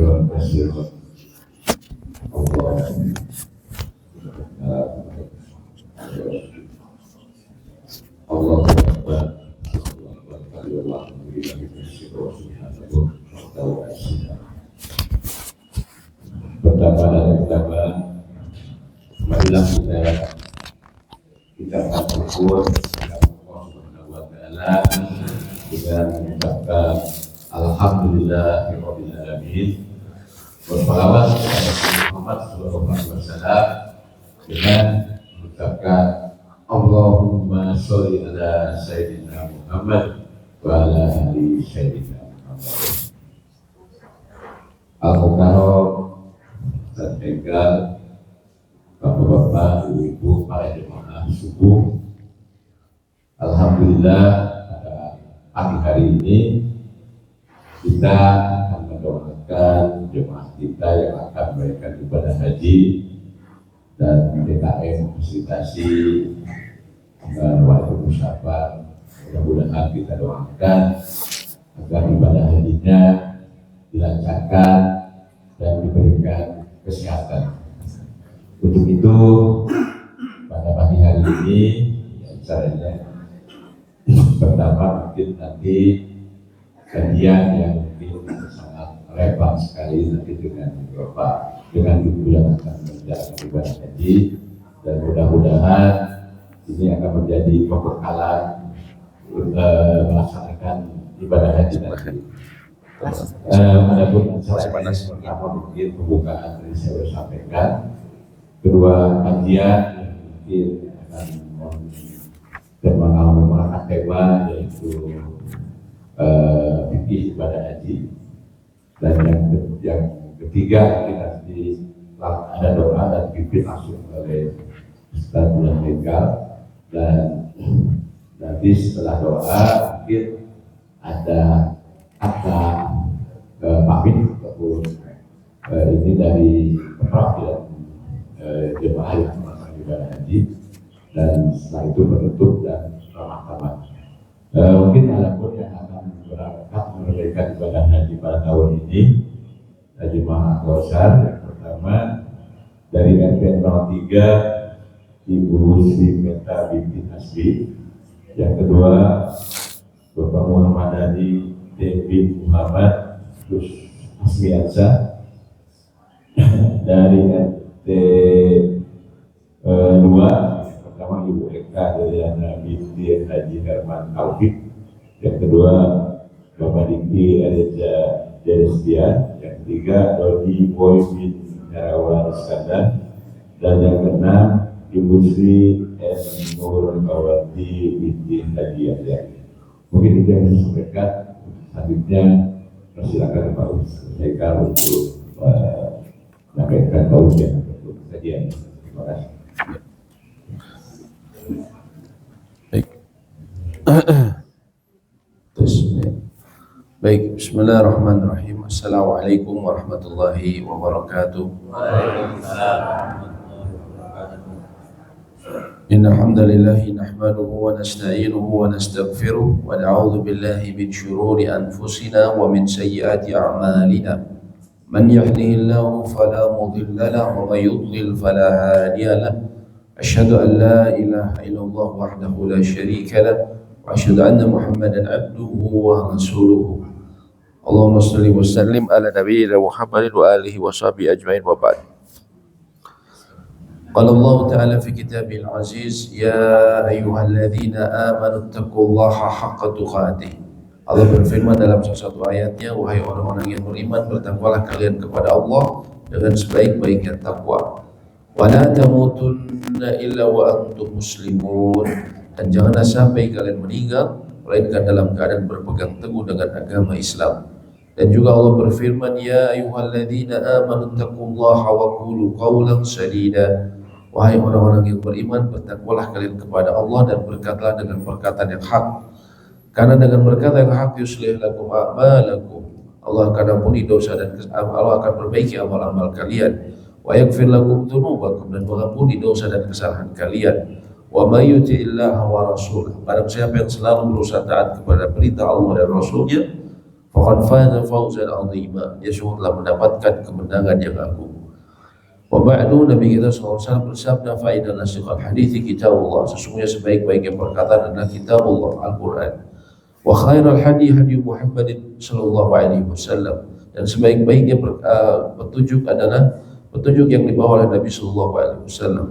Pertama marilah kita bersyukur kepada Allah Subhanahu wa taala dengan mengucapkan alhamdulillahirabbil alamin, bersalawat kepada Muhammad sallallahu alaihi wasallam dengan mengucapkan Allahumma sholli ala sayyidina Muhammad wa ala ali sayyidina Muhammad. Al-Mukarram dan Enggal, Bapak-bapak, Ibu-ibu, para jemaah subuh. Alhamdulillah pada pagi hari ini kita akan mendoakan jemaah kita yang akan melakukan ibadah haji dan DKM fasilitasi dan wali musyawarah. Mudah-mudahan kita doakan agar ibadah hajinya dilancarkan dan diberikan kesehatan. Untuk itu pada pagi hari ini caranya pertama mungkin nanti kajian yang mungkin sangat relevan sekali nanti dengan Bapak, dengan Ibu yang akan menjalankan ibadah haji, dan mudah-mudahan ini akan menjadi pembekalan melaksanakan ibadah haji nanti. Adapun pertama mungkin pembukaan tadi saya sudah sampaikan. Kedua kajian yang mungkin akan mengangkat tema yaitu fikih ibadah haji, dan yang ketiga kita ada doa dan pimpin langsung oleh Ustaz Bulan Enggal, dan nanti setelah doa mungkin ada kata pamit ataupun ini dari perwakilan jemaah yang melaksanakan ibadah haji, dan setelah itu penutup dan ramah-ramah. Mungkin ada pun yang akan berangkat menunaikan ibadah haji pada tahun ini, jemaah Al-Kausar. Yang pertama dari RT 03 Ibu Sri Meta binti Hasbi. Yang kedua Bapak Muhammad Ali bin Muhammad terus Asmiansa. Dari RT 2 pertama Ibu Eka Deliana binti Haji Herman Taufik. Yang kedua Bapak Diki Reza Jerestian. Yang ketiga Dodi Boy bin Herawan Iskandar. Dan yang keenam Ibu Sri S. Nur Kawati binti Haji Asyari. Mungkin itu yang saya sampaikan. Selanjutnya persilakan Pak Ustaz Eka untuk menyampaikan tausiah untuk kajian. Terima kasih. Baik, bismillahirrahmanirrahim. Assalamualaikum warahmatullahi wabarakatuh. Innal hamdalillah nahmaduhu wa nasta'inuhu wa nastaghfiruh wa na'udzu billahi min shururi anfusina wa min sayyiati a'malina. Man yahdihillahu fala mudilla lahu wa man yudlil fala hadiya lahu. Asyhadu an la ilaha illallah wahdahu la syarika lahu wa asyhadu anna Muhammadan abduhu wa rasuluhu. Allahumma shalli wa sallim ala nabiyyina Muhammadin wa alihi wa sahbihi ajmain wa ba'd. Qala Allah Ta'ala fi kitabihil aziz, ya ayyuhalladzina amanu taqullaha haqqa tuqatih. Allah berfirman dalam salah satu ayatnya, wahai orang-orang yang beriman, bertakwalah kalian kepada Allah dengan sebaik-baiknya takwa. Wa la tamutunna illa wa antum muslimun. Dan janganlah sampai kalian meninggal melainkan dalam keadaan berpegang teguh dengan agama Islam. Dan juga Allah berfirman, ya ayyuhalladzina amanu taqullaha wa qulu qawlan sadida. Wahai orang-orang yang beriman, bertakwalah kalian kepada Allah dan berkatalah dengan perkataan yang hak. Karena dengan berkata yang hak yuslih lakum a'malakum. Allah akan ampuni dosa dan Allah akan perbaiki amal-amal kalian. Wa yaghfir lakum dzunubakum, dan mengampuni dosa dan kesalahan kalian. Wa may yuti'illaha wa rasulahu, barang siapa yang selalu berusaha taat kepada perintah Allah dan Rasulnya, faqad faza fawzan 'azima, dia sungguh telah mendapatkan kemenangan yang agung. Wa ba'du, Nabi kita SAW bersabda, fa inna asdaqal hadithi kitabullah, sesungguhnya sebaik-baiknya perkataan adalah kitabullah, Al-Quran. Wa khairal hadi hadi Muhammadin sallallahu alaihi wasallam, dan sebaik-baiknya petunjuk adalah petunjuk yang dibawa oleh Nabi sallallahu alaihi wasallam.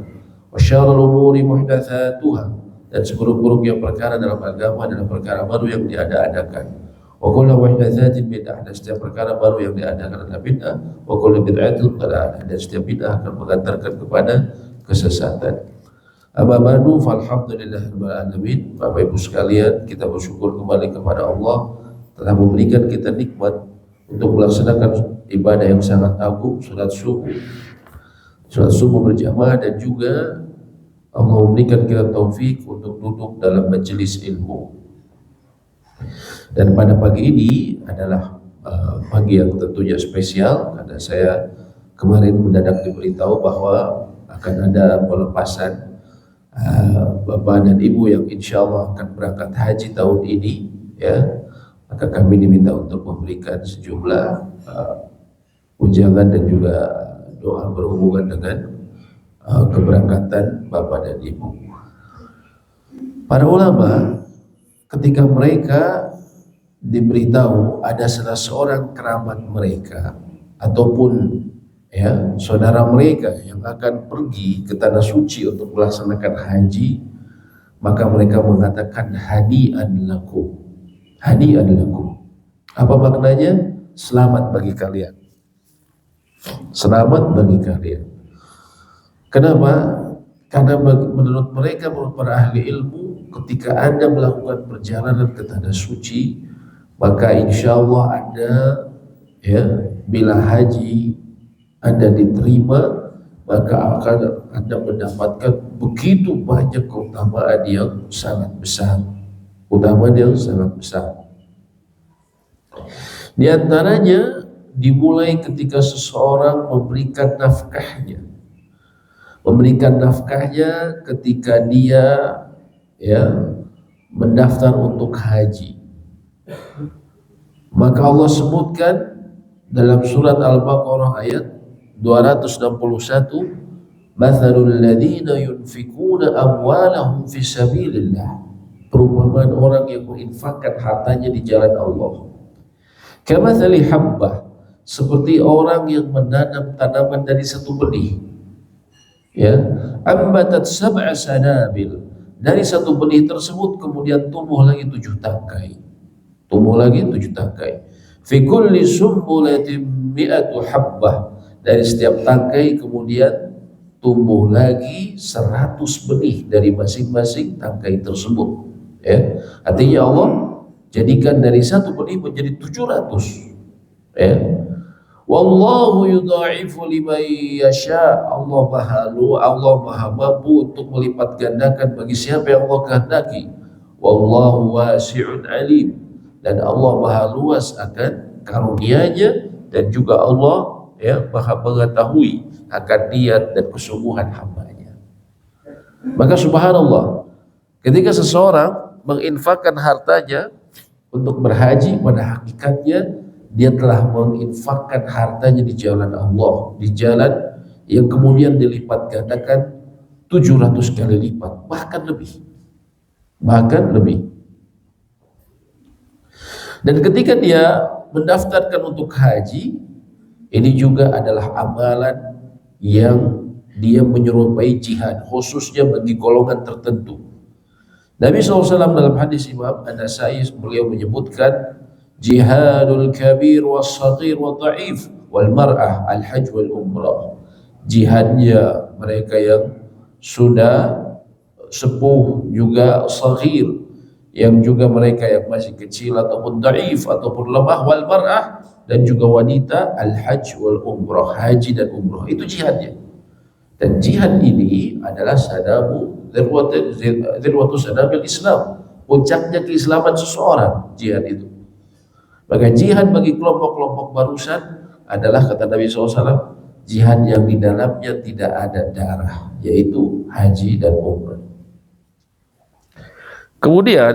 Wa syarrul umuri muhdatsatuha, dan seburuk-buruknya perkara dalam agama adalah perkara baru yang diada-adakan. Wa kullu muhdatsatin bid'ah, dan setiap perkara baru yang diadakan adalah bid'ah. Wa kullu bid'atin dhalalah, dan setiap bid'ah akan mengantarkan kepada kesesatan. Amma ba'du, falhamdulillahirabbil alamin. Bapak Ibu sekalian, kita bersyukur kembali kepada Allah telah memberikan kita nikmat untuk melaksanakan ibadah yang sangat agung, salat subuh berjamaah, dan juga Allah memberikan kita taufik untuk duduk dalam majelis ilmu. Dan pada pagi ini adalah pagi yang tentunya spesial, karena saya kemarin mendadak diberitahu bahwa akan ada pelepasan bapak dan ibu yang insya Allah akan berangkat haji tahun ini, ya. Maka kami diminta untuk memberikan sejumlah ujangan dan juga doa berhubungan dengan keberangkatan bapak dan ibu. Para ulama ketika mereka diberitahu ada salah seorang kerabat mereka ataupun ya saudara mereka yang akan pergi ke tanah suci untuk melaksanakan haji, maka mereka mengatakan hadi'an lakum. Hadi'an lakum. Apa maknanya? Selamat bagi kalian. Selamat bagi kalian. Kenapa? Karena menurut mereka, menurut para ahli ilmu, ketika Anda melakukan perjalanan ke tanah suci, maka insya Allah Anda, ya, bila haji Anda diterima, maka akan Anda mendapatkan begitu banyak keutamaan yang sangat besar. Keutamaan yang sangat besar. Di antaranya dimulai ketika seseorang memberikan nafkahnya. Memberikan nafkahnya ketika dia, ya, mendaftar untuk haji. Maka Allah sebutkan dalam surat Al-Baqarah ayat 261, mathalul ladzina yunfikuna amwalahum fi sabilillah, perumpamaan orang yang menginfakkan hartanya di jalan Allah. Kamathali habbah, seperti orang yang menanam tanaman dari satu benih, ya, ambatat sab'a sanabil, dari satu benih tersebut kemudian tumbuh lagi 7 tangkai. Tumbuh lagi 7 tangkai. Fi kulli sumbulatin mi'atu habbah, dari setiap tangkai kemudian tumbuh lagi 100 benih dari masing-masing tangkai tersebut. Ya, artinya Allah jadikan dari satu benih menjadi 700. Ya. Wallahu yudha'ifu liman yasha, Allah maha mampu untuk melipat gandakan bagi siapa yang Allah kehendaki. Wallahu wasi'un alim, dan Allah maha luas akan karunia-Nya, dan juga Allah, ya, maha mengetahui akan niat dan kesungguhan hamba-Nya. Maka subhanallah, ketika seseorang menginfakkan hartanya untuk berhaji, pada hakikatnya dia telah menginfakkan hartanya di jalan Allah, di jalan yang kemudian dilipat gandakan 700 kali lipat, bahkan lebih. Dan ketika dia mendaftarkan untuk haji, ini juga adalah amalan yang dia menyerupai jihad, khususnya bagi golongan tertentu. Nabi SAW dalam hadis Imam An-Nasai, beliau menyebutkan jihadul kabir was saghir wa dha'if wal mar'ah al hajj wal umrah. Jihadnya mereka yang sudah sepuh, juga saghir, yang juga mereka yang masih kecil ataupun dhaif ataupun lemah, wal mar'ah, dan juga wanita, al hajj wal umrah, haji dan umrah. Itu jihadnya. Dan jihad ini adalah sanamu dzirwatu sanabil Islam, puncaknya keislaman seseorang, jihad itu. Maka jihad bagi kelompok-kelompok barusan adalah, kata Nabi SAW, jihad yang di dalamnya tidak ada darah, yaitu haji dan umrah. Kemudian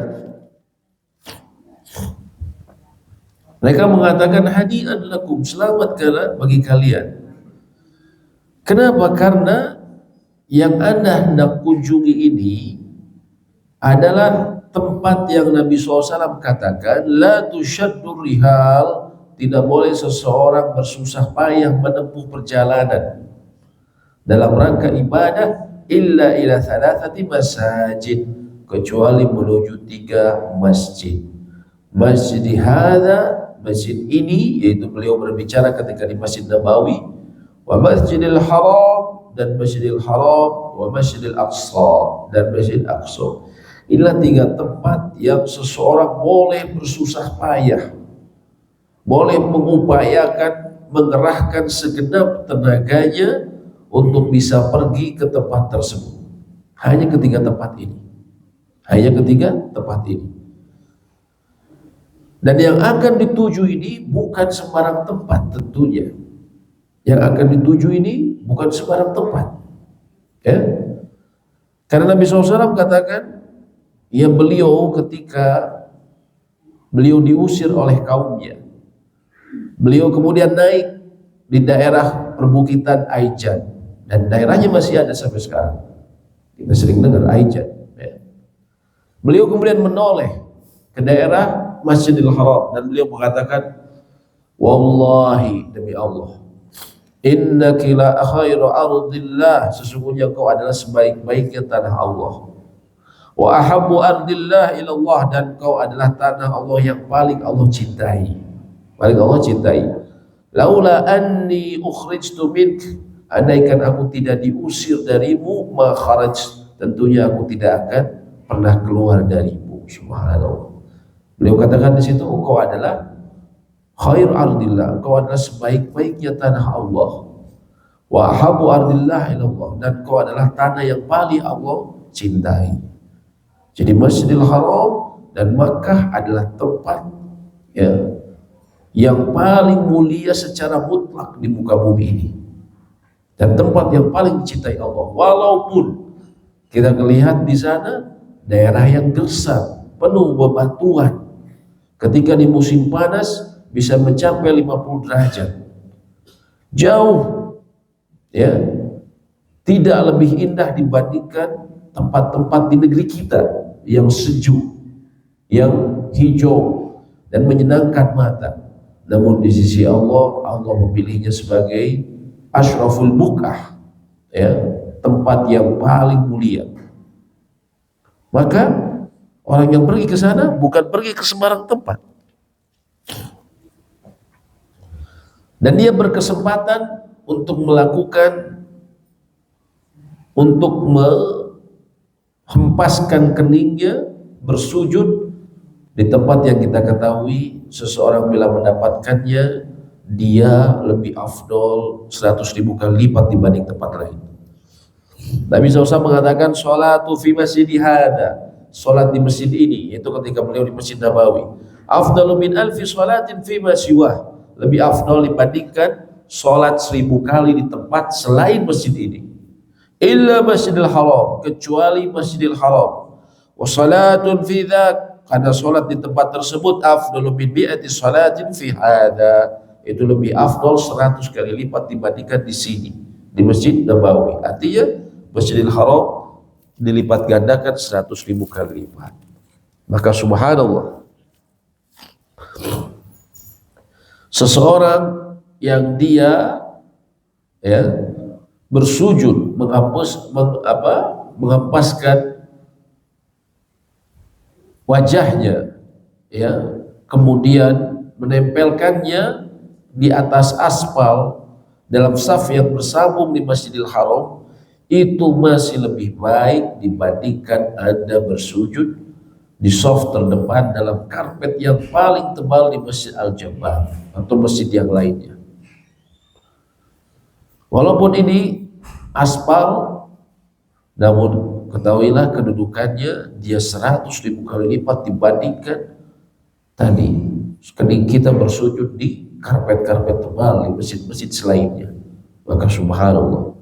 Mereka mengatakan hadian lakum, selamat bagi kalian. Kenapa? Karena yang Anda hendak kunjungi ini adalah tempat yang Nabi SAW katakan la tusyaddur rihal, tidak boleh seseorang bersusah payah menempuh perjalanan dalam rangka ibadah illa ila thalathati masajid, kecuali menuju 3 masjid. Masjid hadza, masjid ini, yaitu beliau berbicara ketika di Masjid Nabawi, wa Masjidil Haram, dan Masjidil Haram, wa Masjidil Aqsa, dan Masjid Aqsa. Inilah 3 tempat yang seseorang boleh bersusah payah, boleh mengupayakan, mengerahkan segenap tenaganya untuk bisa pergi ke tempat tersebut. Hanya ketiga tempat ini. Hanya ketiga tempat ini. Dan yang akan dituju ini bukan sembarang tempat tentunya. Yang akan dituju ini bukan sembarang tempat. Ya. Karena Nabi SAW katakan, ya beliau ketika beliau diusir oleh kaumnya, beliau kemudian naik di daerah perbukitan Aijan, dan daerahnya masih ada sampai sekarang. Kita sering dengar Aijan. Ya. Beliau kemudian menoleh ke daerah Masjidil Haram dan beliau mengatakan, wallahi, demi Allah, innaki la khairu ardillah, sesungguhnya kau adalah sebaik-baiknya tanah Allah, wa ahabbu ardillah ilallah, dan kau adalah tanah Allah yang paling Allah cintai, paling Allah cintai. Laula anni ukhrijtu mink, andaikan aku tidak diusir darimu, ma kharaj, tentunya aku tidak akan pernah keluar darimu. Subhanallah. Beliau katakan di situ, engkau adalah khair ardillah, engkau adalah sebaik-baiknya tanah Allah, wa ahabbu ardillah ilallah, dan engkau adalah tanah yang paling Allah cintai. Jadi Masjidil Haram dan Makkah adalah tempat ya, yang paling mulia secara mutlak di muka bumi ini, dan tempat yang paling dicintai Allah. Walaupun kita melihat di sana daerah yang gersang, penuh bebatuan, ketika di musim panas bisa mencapai 50 derajat, jauh ya, tidak lebih indah dibandingkan tempat-tempat di negeri kita yang sejuk, yang hijau dan menyenangkan mata. Namun di sisi Allah, Allah memilihnya sebagai asyraful buqah, ya, tempat yang paling mulia. Maka orang yang pergi ke sana bukan pergi ke sembarang tempat, dan dia berkesempatan untuk melakukan, untuk menghempaskan keningnya, bersujud di tempat yang kita ketahui seseorang bila mendapatkannya dia lebih afdol 100.000 kali lipat dibanding tempat lain. Nabi SAW mengatakan, sholatu fi masjidi hada, sholat di masjid ini, yaitu ketika beliau di Masjid Nabawi, afdalu min alfi sholatin fi ma siwah, lebih afdal dibandingkan sholat 1000 kali di tempat selain masjid ini. Illa Masjidil Haram, kecuali Masjidil Haram. Wa sholatun fi dzak, karena sholat di tempat tersebut afdalu min bi'ati sholatin fi hada, itu lebih afdal 100 kali lipat dibandingkan di sini, di Masjid Nabawi. Artinya Masjidil Haram dilipat gandakan 100.000 kali lipat. Maka subhanallah, seseorang yang dia ya bersujud menghempaskan wajahnya, ya, kemudian menempelkannya di atas aspal dalam saf yang bersambung di Masjidil Haram, itu masih lebih baik dibandingkan Anda bersujud di saf terdepan dalam karpet yang paling tebal di Masjid Al-Jabbar atau masjid yang lainnya. Walaupun ini aspal, namun ketahuilah kedudukannya dia 100.000 kali lipat dibandingkan tadi ketika kita bersujud di karpet-karpet tebal di masjid-masjid selainnya. Maka subhanallah,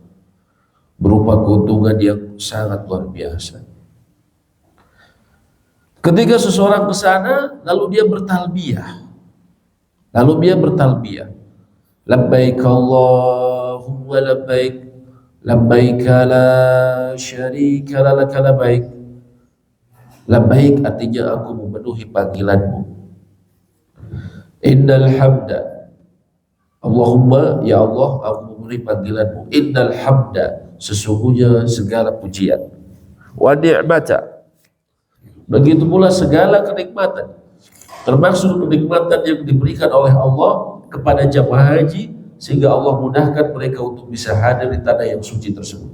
berupa keuntungan yang sangat luar biasa. Ketika seseorang ke sana lalu dia bertalbiyah, Lalu dia bertalbiyah. Labbaik Allahumma labbaik, labbaik la syarika laka labbaik. Labbaik artinya aku memenuhi panggilanmu. Innal hamda, Allahumma ya Allah aku memenuhi panggilanmu. Innal hamda, sesungguhnya segala pujian. Wa ni'mata, begitu pula segala kenikmatan, termasuk kenikmatan yang diberikan oleh Allah kepada jamaah haji, sehingga Allah mudahkan mereka untuk bisa hadir di tanah yang suci tersebut.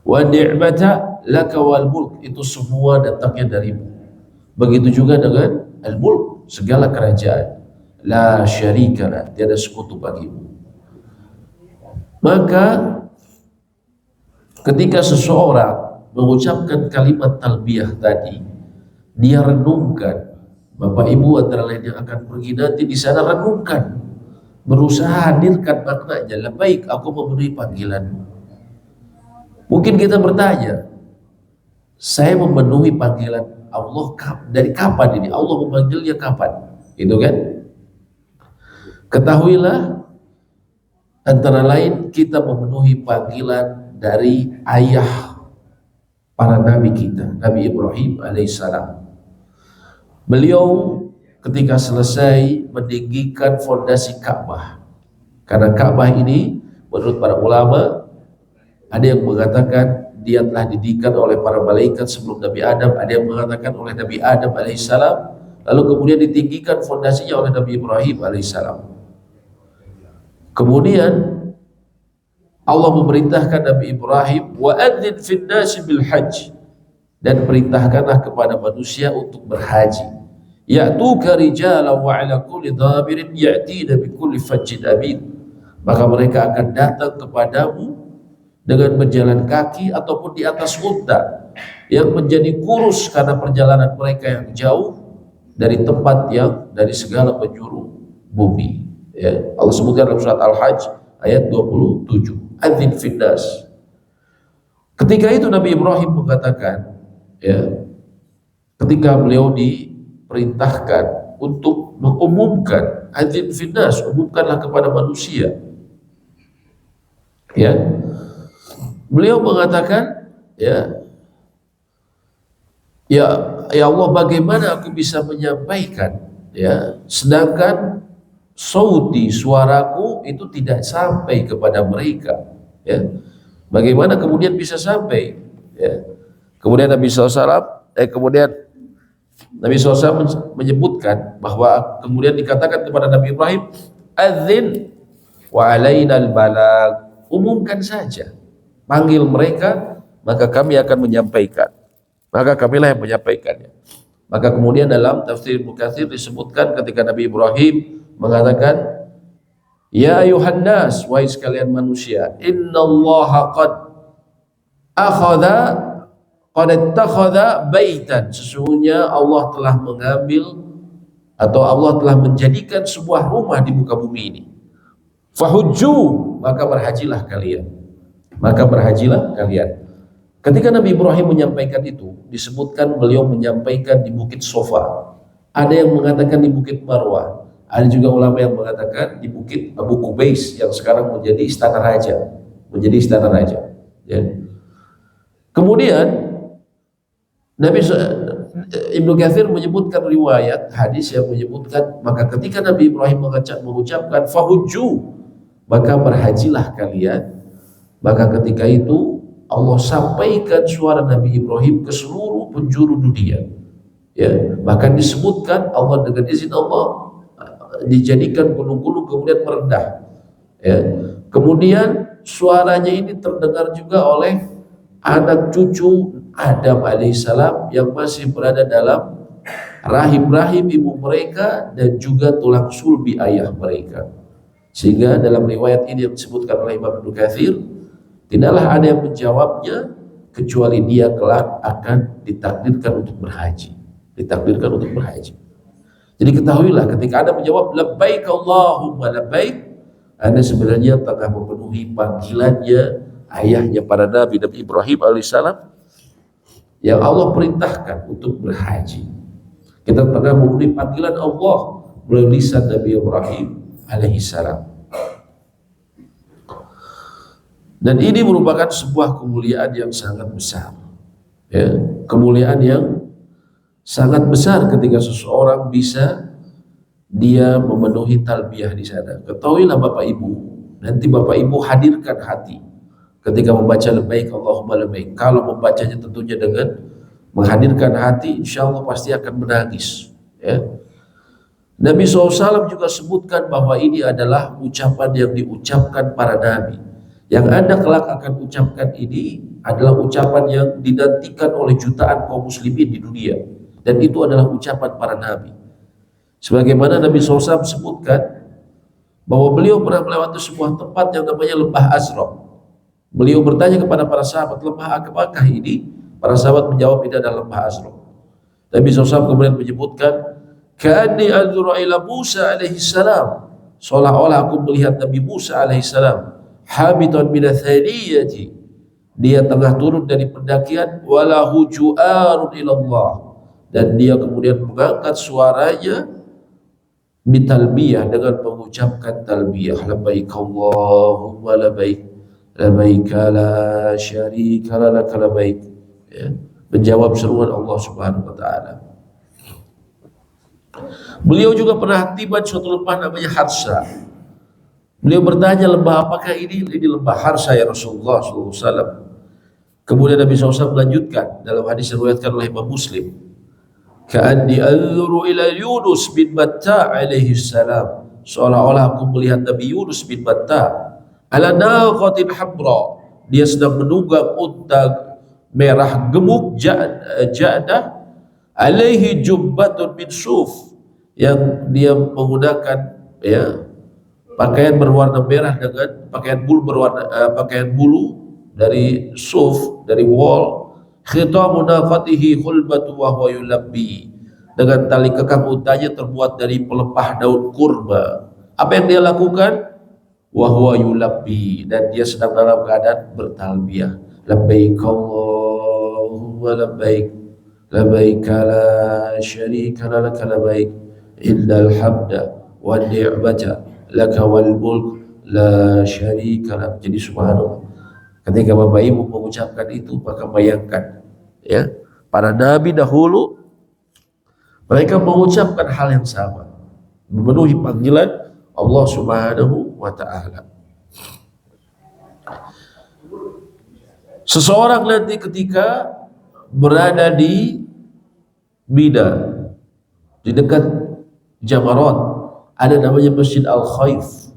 Wa ni'mata laka wal mulk, itu semua datangnya darimu. Begitu juga dengan al mulk, segala kerajaan. La syarika la, tiada sekutu bagimu. Maka ketika seseorang mengucapkan kalimat talbiyah tadi, dia renungkan. Bapak Ibu antara lain yang akan pergi nanti di sana, renungkan, berusaha hadirkan maknanya. Labbaik, aku memenuhi panggilanmu. Mungkin kita bertanya, saya memenuhi panggilan Allah dari kapan ini? Allah memanggilnya kapan? Itu kan? Ketahuilah, antara lain kita memenuhi panggilan dari ayah para nabi kita, Nabi Ibrahim alaihissalam. Beliau ketika selesai meninggikan fondasi Ka'bah, karena Ka'bah ini menurut para ulama, ada yang mengatakan dia telah didirikan oleh para malaikat sebelum Nabi Adam, ada yang mengatakan oleh Nabi Adam alaihissalam, lalu kemudian ditinggikan fondasinya oleh Nabi Ibrahim alaihissalam. Kemudian Allah memerintahkan Nabi Ibrahim, wa adzin fin nasi bil hajj, dan perintahkanlah kepada manusia untuk berhaji. Ya'tuka rijalan wa 'ala kulli dhamirin ya'tina bi kulli fajjin amin. Maka mereka akan datang kepadamu dengan berjalan kaki ataupun di atas unta yang menjadi kurus karena perjalanan mereka yang jauh dari tempat yang dari segala penjuru bumi. Ya, Allah sebutkan dalam surat Al-Hajj ayat 27. Adzin finnas. Ketika itu Nabi Ibrahim mengatakan, ya, ketika beliau diperintahkan untuk mengumumkan, adzin finnas, umumkanlah kepada manusia. Ya, beliau mengatakan, ya Allah, bagaimana aku bisa menyampaikan, ya, sedangkan sauti, suaraku itu tidak sampai kepada mereka, ya. Bagaimana kemudian bisa sampai, ya. Kemudian Nabi SAW menyebutkan bahwa kemudian dikatakan kepada Nabi Ibrahim, adzin wa alainal balag, umumkan saja, panggil mereka, maka kami akan menyampaikan, maka kamilah yang menyampaikannya. Maka kemudian dalam tafsir Ibnu Katsir disebutkan ketika Nabi Ibrahim mengatakan, ya ayuhan nas, wahai sekalian manusia, innallaha qad ittakhadha baitan, sesungguhnya Allah telah mengambil atau Allah telah menjadikan sebuah rumah di muka bumi ini. Fahujju, maka berhajilah kalian. Maka berhajilah kalian. Ketika Nabi Ibrahim menyampaikan itu, disebutkan beliau menyampaikan di Bukit Sofa. Ada yang mengatakan di Bukit Marwah. Ada juga ulama yang mengatakan di Bukit Abu Qubais yang sekarang menjadi istana raja, Ya. Kemudian Ibnu Katsir menyebutkan riwayat hadis yang menyebutkan, maka ketika Nabi Ibrahim mengucapkan fahujju, maka berhajilah kalian, maka ketika itu Allah sampaikan suara Nabi Ibrahim ke seluruh penjuru dunia. Ya, bahkan disebutkan Allah dengan izin Allah dijadikan gunung-gunung kemudian merendah. Ya. Kemudian suaranya ini terdengar juga oleh anak cucu Adam alaihissalam yang masih berada dalam rahim-rahim ibu mereka dan juga tulang sulbi ayah mereka. Sehingga dalam riwayat ini yang disebutkan oleh Imam Ibnu Katsir, tidaklah ada yang menjawabnya kecuali dia kelak akan ditakdirkan untuk berhaji. Jadi ketahuilah, ketika Anda menjawab labbaik Allahumma labbaik, Anda sebenarnya tengah memenuhi panggilannya ayahnya para nabi, Nabi Ibrahim alaihissalam, yang Allah perintahkan untuk berhaji. Kita tengah memenuhi panggilan Allah melalui lisan Nabi Ibrahim alaihissalam. Dan ini merupakan sebuah kemuliaan yang sangat besar, ya, kemuliaan yang sangat besar ketika seseorang bisa dia memenuhi talbiyah di sana. Ketahuilah Bapak Ibu, nanti Bapak Ibu hadirkan hati ketika membaca labbaik Allahumma labbaik. Kalau membacanya tentunya dengan menghadirkan hati, insya Allah pasti akan menangis, ya. Nabi SAW juga sebutkan bahwa ini adalah ucapan yang diucapkan para nabi. Yang Anda kelak akan ucapkan ini adalah ucapan yang dinantikan oleh jutaan kaum muslimin di dunia. Dan itu adalah ucapan para nabi. Sebagaimana Nabi SAW sebutkan bahwa beliau pernah melewati sebuah tempat yang namanya Lembah Azraq. Beliau bertanya kepada para sahabat, lembah apakah ini? Para sahabat menjawab, ini adalah Lembah Azraq. Nabi SAW kemudian menyebutkan, Ka'anni anzuru ila Musa alaihissalam, seolah-olah aku melihat Nabi Musa alaihissalam, habitan minathaniyati, dia tengah turun dari pendakian, walahu ju'arun ilallah, dan dia kemudian mengangkat suaranya bitalbiyah, dengan mengucapkan talbiyah, labbaik Allahumma labbaik, labbaik la syarika lak labbaik, ya, menjawab seruan Allah Subhanahu wa taala. Beliau juga pernah tiba di suatu lembah namanya Harsa. Beliau bertanya, lembah apakah ini? Ini lembah Harsa ya Rasulullah SAW. Kemudian Nabi SAW melanjutkan dalam hadis yang diriwayatkan oleh Imam Muslim, Ka'anni anzuru ila Yunus bin Matta alaihi salam, seolah-olah aku melihat Nabi Yunus bin Matta ala naqatin hamra, dia sedang menunggang unta merah gemuk ja'dah, alaihi jubbatun min suf, yang dia menggunakan, ya, pakaian berwarna merah dengan pakaian bulu dari suf, dari wool, khitamu nafatihi khulbatu wa huwa yulabbi, dengan tali kekang untanya terbuat dari pelepah daun kurma. Apa yang dia lakukan? Wa huwa yulabbi, dan dia sedang dalam keadaan bertalbiyah, labbaik Allahumma labbaik, labbaik la syarika lak labbaik, innal hamda wan ni'mata laka wal mulk la syarika lak. Jadi subhanallah, ketika Bapak Ibu mengucapkan itu, maka bayangkan, ya, para nabi dahulu mereka mengucapkan hal yang sama, memenuhi panggilan Allah Subhanahu wa taala. Seseorang nanti ketika berada di Mina, di dekat Jamarat, ada namanya Masjid Al-Khaif,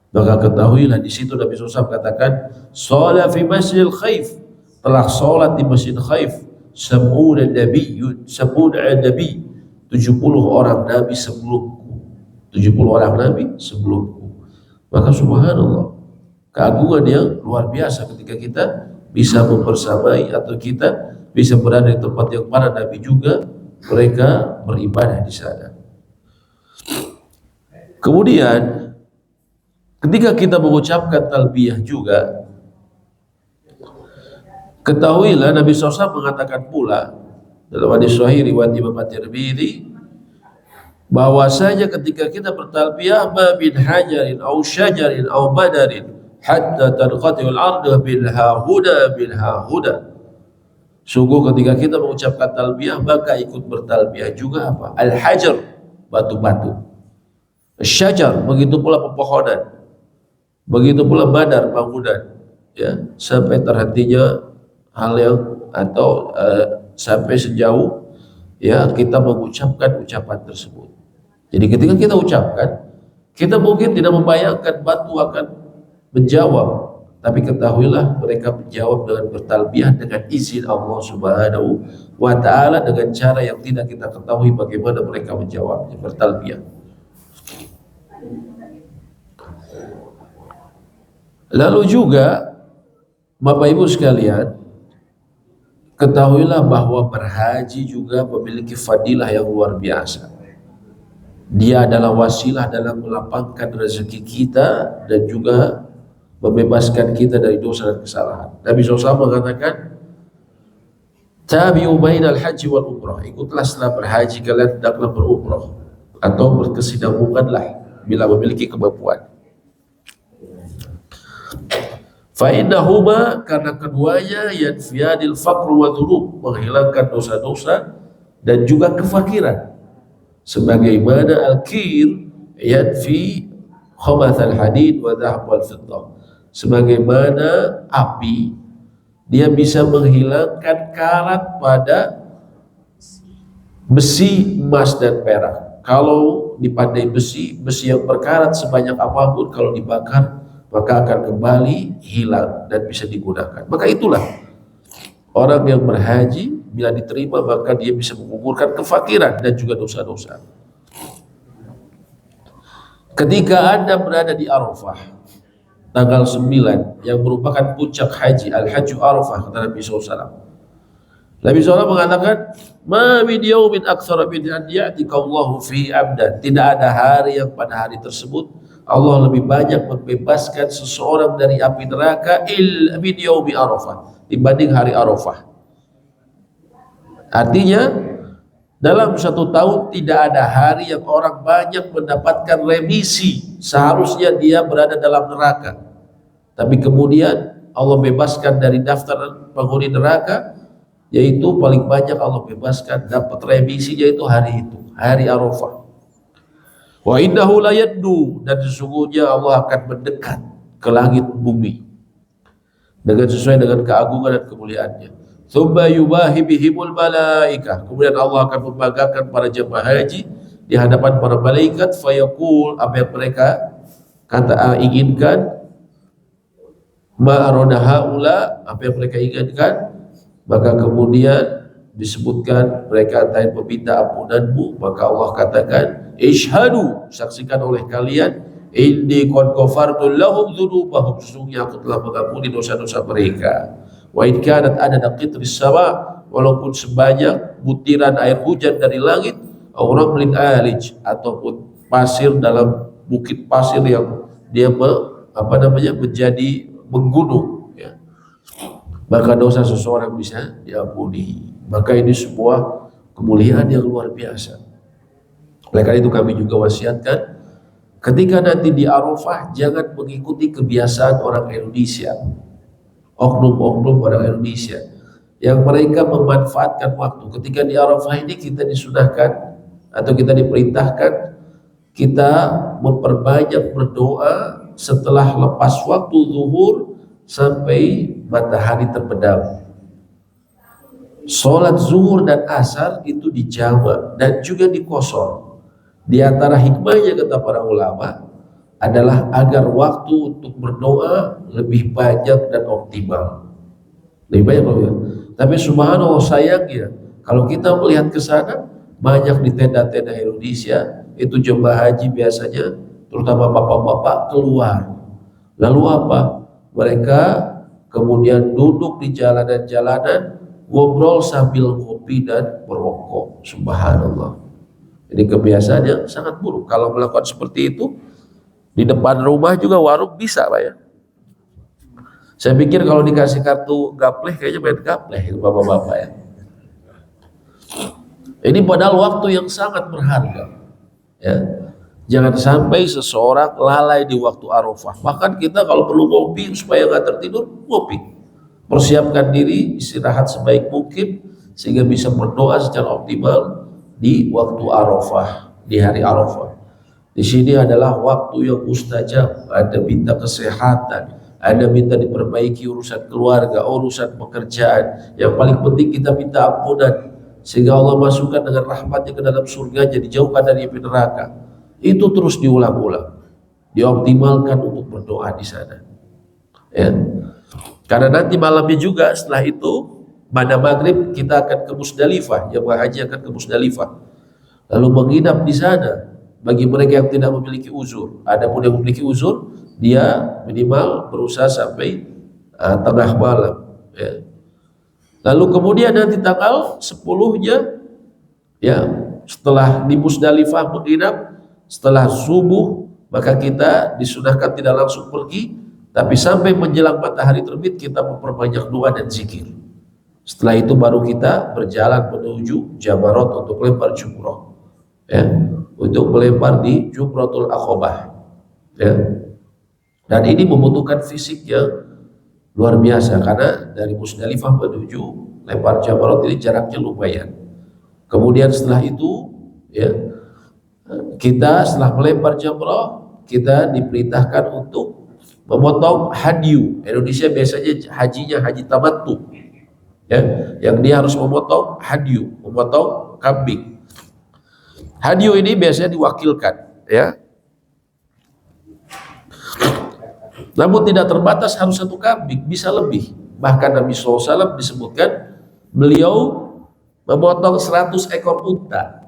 maka ketahuilah di situ Nabi SAW katakan, sholat fi Masjid Al-Khaif, telah sholat di Masjid Khaif 70 nabi, 70 orang nabi sebelumku, 70 orang nabi sebelumku. Maka subhanallah, keagungan yang luar biasa ketika kita bisa mempersamai atau kita bisa berada di tempat yang para nabi juga mereka beribadah di sana. Kemudian ketika kita mengucapkan talbiyah juga, ketahuilah Nabi SAW mengatakan pula dalam hadis sahih riwayat Imam At-Tirmidzi, bahwasanya ketika kita bertalbiyah, ma min hajarin aw syajarin aw madarin hatta tanqati'ul ardu bil hahuda. Sungguh ketika kita mengucapkan talbiyah, maka ikut bertalbiyah juga apa? Al-hajar, batu-batu. Syajar, begitu pula pepohonan. Begitu pula badar, bangunan, ya, sampai terhentinya hal yang atau sampai sejauh, ya, kita mengucapkan ucapan tersebut. Jadi ketika kita ucapkan, kita mungkin tidak membayangkan batu akan menjawab, tapi ketahuilah mereka menjawab dengan bertalbiyah dengan izin Allah Subhanahu wa taala, dengan cara yang tidak kita ketahui bagaimana mereka menjawabnya, bertalbiyah. Lalu juga Bapak Ibu sekalian, ketahuilah bahwa berhaji juga memiliki fadilah yang luar biasa. Dia adalah wasilah dalam melapangkan rezeki kita dan juga membebaskan kita dari dosa dan kesalahan. Nabi SAW mengatakan, tabi'u bainal haji wal umrah, ikutlah setelah berhaji kalian hendaklah berumrah. atau berkesinambunganlah bila memiliki kemampuan. Fa'innahuma, karena keduanya yanfiyanil faqr wa dzunub, menghilangkan dosa-dosa dan juga kefakiran. Sebagaimana al-kir yanfi khabathal hadid wa dhahab wal fiddah. Sebagaimana api dia bisa menghilangkan karat pada besi, emas dan perak. Kalau dipandai besi yang berkarat sebanyak apapun, kalau dibakar maka akan kembali hilang dan bisa digunakan. Maka itulah orang yang berhaji, bila diterima maka dia bisa mengukurkan kefakiran dan juga dosa-dosa. Ketika Anda berada di Arafah tanggal 9 yang merupakan puncak haji, al-hajju Arafah, kata Nabi SAW. Nabi SAW mengatakan, ma min yaumin aktsara min an ya'tika Allahu fi abdan. Tidak ada hari yang pada hari tersebut Allah lebih banyak membebaskan seseorang dari api neraka min yaumi Arafah, dibanding hari Arafah. Artinya dalam satu tahun tidak ada hari yang orang banyak mendapatkan remisi, seharusnya dia berada dalam neraka, tapi kemudian Allah bebaskan dari daftar penghuni neraka, yaitu paling banyak Allah bebaskan dapat remisinya itu hari itu, hari Arafah. Wa innahu la yaddu, dan sesungguhnya Allah akan mendekat ke langit bumi dengan sesuai dengan keagungan dan kemuliaannya. Tsumma yubahi bihimul malaikah, kemudian Allah akan membanggakan para jemaah haji di hadapan para malaikat. Fayaqul, apa yang mereka inginkan, ma arada haula, apa yang mereka inginkan, maka kemudian disebutkan mereka antara meminta ampunanmu, maka Allah katakan, ishhadu, saksikan oleh kalian, inni qad ghafartu lahum dzunubahum, sesungguhnya aku telah mengampuni dosa-dosa mereka. Wa in kanat adada qitris sama, walaupun sebanyak butiran air hujan dari langit, aw ramlin alij, ataupun pasir dalam bukit pasir yang dia menjadi menggunung, ya, maka dosa seseorang bisa diampuni. Maka ini sebuah kemuliaan yang luar biasa. Oleh karena itu kami juga wasiatkan, ketika nanti di Arafah jangan mengikuti kebiasaan orang Indonesia, oknum-oknum orang Indonesia yang mereka memanfaatkan waktu. Ketika di Arafah ini kita disunahkan atau kita diperintahkan kita memperbanyak berdoa setelah lepas waktu zuhur sampai matahari terbenam. Sholat zuhur dan asar itu dijamak dan juga dikosor. Di antara hikmahnya, kata para ulama, adalah agar waktu untuk berdoa lebih banyak dan optimal. Lebih banyak ya. Tapi subhanallah sayangnya, kalau kita melihat ke sana, banyak di tenda-tenda Indonesia itu jemaah haji biasanya, terutama bapak-bapak, keluar. Lalu apa? Mereka kemudian duduk di jalanan-jalanan, ngobrol sambil ngopi dan merokok. Subhanallah. Ini kebiasaan yang sangat buruk. Kalau melakukan seperti itu di depan rumah juga warung bisa, Pak ya. Saya pikir kalau dikasih kartu gapleh kayaknya main gapleh bapak-bapak ya. Ini padahal waktu yang sangat berharga. Ya. Jangan sampai seseorang lalai di waktu Arafah. Bahkan kita kalau perlu ngopi supaya nggak tertidur, ngopi. Persiapkan diri, istirahat sebaik mungkin sehingga bisa berdoa secara optimal di waktu Arafah, di hari Arafah. Di sini adalah waktu yang mustajab. Ada minta kesehatan, ada minta diperbaiki urusan keluarga, urusan pekerjaan. Yang paling penting kita minta ampunan sehingga Allah masukkan dengan rahmatnya ke dalam surganya, dijauhkan dari api neraka. Itu terus diulang-ulang, dioptimalkan untuk berdoa di sana. Ya. Karena nanti malamnya juga setelah itu pada maghrib kita akan ke Musdalifah, jemaah haji akan ke Musdalifah, lalu menginap di sana. Bagi mereka yang tidak memiliki uzur, adapun yang memiliki uzur, dia minimal berusaha sampai tengah malam. Ya. Lalu kemudian nanti tanggal 10-nya, ya, setelah di Musdalifah menginap, setelah subuh maka kita disunahkan tidak langsung pergi, tapi sampai menjelang matahari terbit kita memperbanyak doa dan zikir. Setelah itu baru kita berjalan menuju Jamarot untuk lempar jumroh. Ya. untuk melempar di Jumratul Aqabah, ya. Dan ini membutuhkan fisik yang luar biasa karena dari Musdalifah menuju lempar jamrat ini jaraknya lumayan. Kemudian setelah itu, ya, kita setelah melempar jamrah, kita diperintahkan untuk memotong hadyu. Indonesia biasanya hajinya haji tamattu, ya, yang dia harus memotong hadyu, memotong kambing. Hadyu ini biasanya diwakilkan, ya. Namun tidak terbatas harus satu kambing, bisa lebih. Bahkan Nabi SAW disebutkan beliau memotong 100 ekor unta.